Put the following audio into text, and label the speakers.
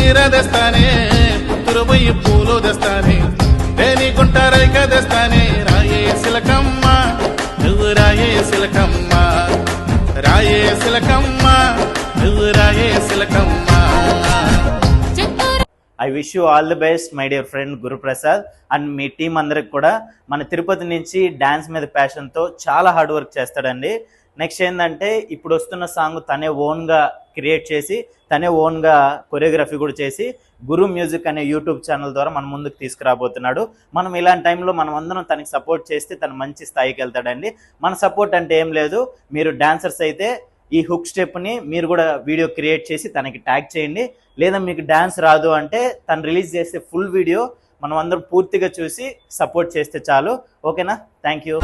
Speaker 1: చీర తెస్తానే పుత్తురు పోయి పూలు తెస్తానే దేని గుంటారైక తెస్తానే రాయే సిలకమ్మ నువ్వు రాయే సిలకమ్మ రాయే సిలకమ్మ నువ్వు రాయే సిలకమ్మ.
Speaker 2: I wish you all the best my dear friend Guruprasad and మీ టీం అందరికి కూడా. మన తిరుపతి నుంచి డ్యాన్స్ మీద ప్యాషన్తో చాలా హార్డ్ వర్క్ చేస్తాడండి. నెక్స్ట్ ఏంటంటే ఇప్పుడు వస్తున్న సాంగ్ తనే ఓన్గా క్రియేట్ చేసి తనే ఓన్గా కొరియోగ్రఫీ కూడా చేసి గురు మ్యూజిక్ అనే యూట్యూబ్ ఛానల్ ద్వారా మన ముందుకు తీసుకురాబోతున్నాడు. మనం ఇలాంటి టైంలో మనం అందరం తనకి సపోర్ట్ చేస్తే తను మంచి స్థాయికి వెళ్తాడండి. మన సపోర్ట్ అంటే ఏం లేదు, మీరు డాన్సర్స్ అయితే ఈ హుక్ స్టెప్ని మీరు కూడా వీడియో క్రియేట్ చేసి తనకి ట్యాగ్ చేయండి. లేదా మీకు డ్యాన్స్ రాదు అంటే తను రిలీజ్ చేసే ఫుల్ వీడియో మనం అందరం పూర్తిగా చూసి సపోర్ట్ చేస్తే చాలు. ఓకేనా? Thank you.